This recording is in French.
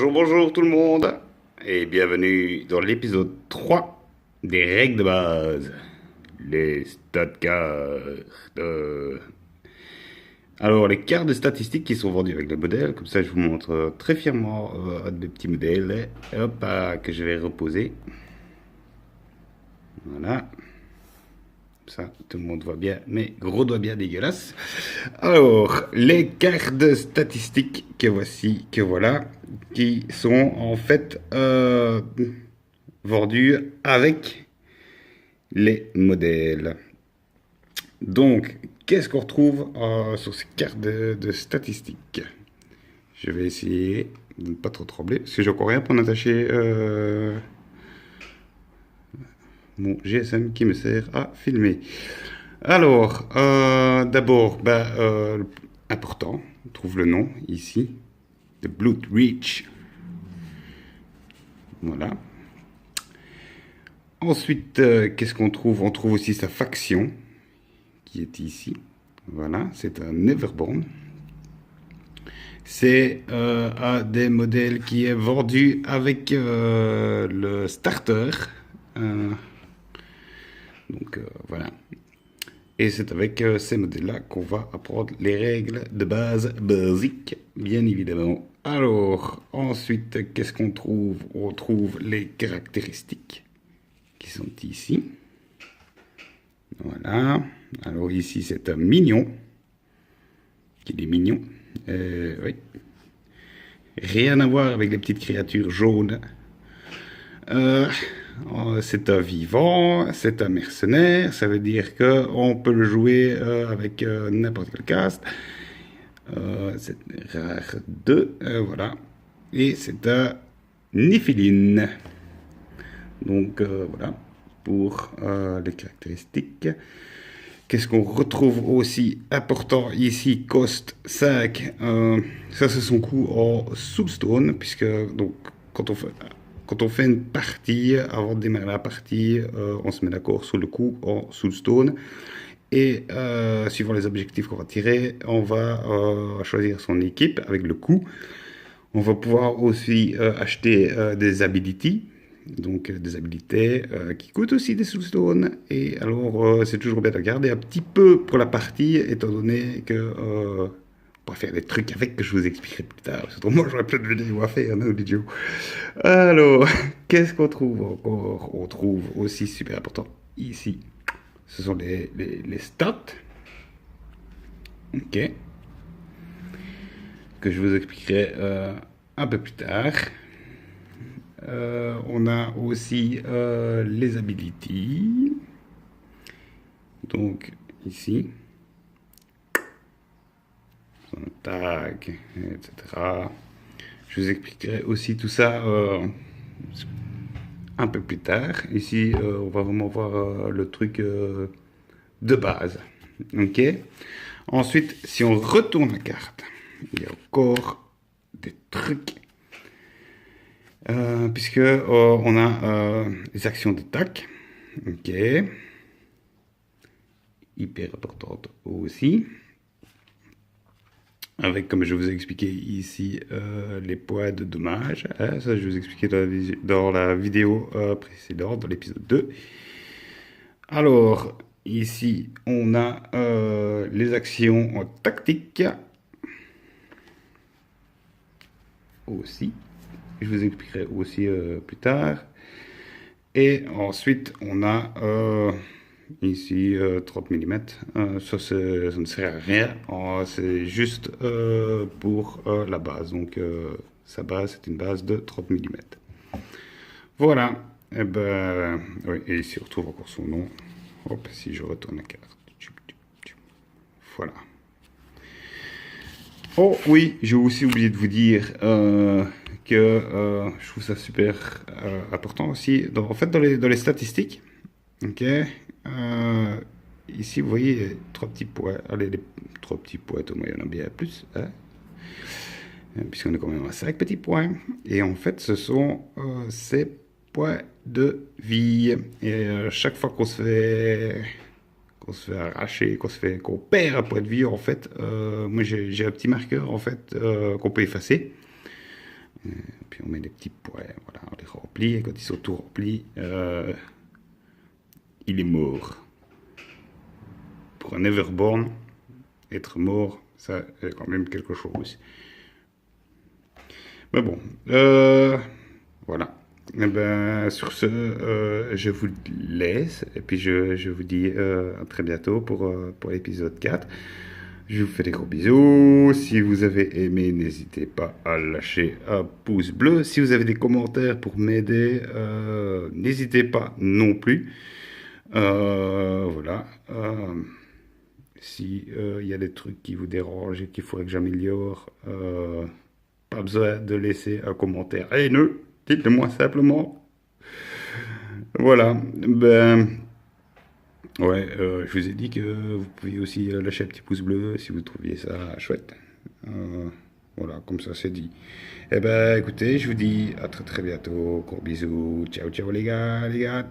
Bonjour, bonjour tout le monde et bienvenue dans l'épisode 3 des règles de base, les statcards. Alors les cartes de statistiques qui sont vendues avec le modèle, comme ça je vous montre très fièrement des petits modèles, hop, que je vais reposer. Voilà. Ça, tout le monde voit bien, mais gros doigts bien dégueulasses. Alors, les cartes de statistiques que voici, que voilà, qui sont en fait vendues avec les modèles. Donc, qu'est-ce qu'on retrouve sur ces cartes de statistiques? Je vais essayer de ne pas trop trembler, parce que j'ai encore rien pour attacher mon GSM qui me sert à filmer. Alors, d'abord, important, on trouve le nom ici, The Blood Reach. Voilà. Ensuite, qu'est-ce qu'on trouve? On trouve aussi sa faction, qui est ici. Voilà, c'est un Everborn. C'est un des modèles qui est vendu avec le starter. Voilà. Et c'est avec ces modèles-là qu'on va apprendre les règles de base basiques, bien évidemment. Alors, ensuite, qu'est-ce qu'on trouve? On trouve les caractéristiques qui sont ici. Voilà. Alors ici, c'est un mignon. Qu'il est mignon. Oui. Rien à voir avec les petites créatures jaunes. C'est un vivant, c'est un mercenaire, ça veut dire qu'on peut le jouer avec n'importe quel cast. C'est rare 2, voilà. Et c'est un Niflin. Donc voilà, pour les caractéristiques. Qu'est-ce qu'on retrouve aussi important ici? Cost 5. Ça, c'est son coût en Soulstone, puisque donc, quand on fait une partie, avant de démarrer la partie, on se met d'accord sur le coût en Soulstone. Et suivant les objectifs qu'on va tirer, on va choisir son équipe avec le coût. On va pouvoir aussi acheter des abilities, donc des habilités qui coûtent aussi des soulstones. Et alors, c'est toujours bien de garder un petit peu pour la partie, étant donné que on va faire des trucs avec que je vous expliquerai plus tard. Parce que autrement, j'aurais plein de vidéos à faire, nos vidéos. Alors, qu'est-ce qu'on trouve encore? On trouve aussi super important ici. Ce sont les stats. Ok. Que je vous expliquerai un peu plus tard. On a aussi les abilities. Donc ici, son tag, etc. Je vous expliquerai aussi tout ça un peu plus tard. Ici, on va vraiment voir le truc de base. Ok. Ensuite, si on retourne la carte, il y a encore des trucs. Puisque on a les actions d'attaque. Ok. Hyper importante aussi. Avec, comme je vous ai expliqué ici, les points de dommage. Ça, je vous ai expliqué dans la vidéo précédente, dans l'épisode 2. Alors, ici, on a les actions tactiques. Aussi. Je vous expliquerai aussi plus tard. Et ensuite, on a ici 30 mm. Ça ne sert à rien. C'est juste pour la base. Donc, sa base, c'est une base de 30 mm. Voilà. Et oui, et ici, on retrouve encore son nom. Hop, si je retourne la carte. Voilà. Oh oui, j'ai aussi oublié de vous dire que je trouve ça super important aussi. En fait, dans les statistiques, ok, ici vous voyez les 3 petits points. Allez, les 3 petits points, au moins il y en a bien plus, hein, puisqu'on est quand même à 5 petits points. Et en fait, ce sont ces points de vie. Et chaque fois qu'on se fait arracher, qu'on perd un point de vie, en fait, moi j'ai un petit marqueur en fait qu'on peut effacer. Puis on met des petits points, voilà, on les remplit, et quand ils sont tout remplis, il est mort. Pour un Everborn, être mort, ça c'est quand même quelque chose. Mais bon, voilà. Eh ben, sur ce, je vous laisse et puis je vous dis à très bientôt pour l'épisode 4. Je vous fais des gros bisous. Si vous avez aimé, n'hésitez pas à lâcher un pouce bleu. Si vous avez des commentaires pour m'aider, n'hésitez pas non plus. Voilà. Si il y a des trucs qui vous dérangent et qu'il faudrait que j'améliore, pas besoin de laisser un commentaire haineux. Dites-le-moi simplement. Voilà. Ben, ouais, je vous ai dit que vous pouviez aussi lâcher un petit pouce bleu si vous trouviez ça chouette. Euh, voilà, comme ça c'est dit. Eh ben, écoutez, je vous dis à très très bientôt. Gros bisous. Ciao, ciao les gars, les gars.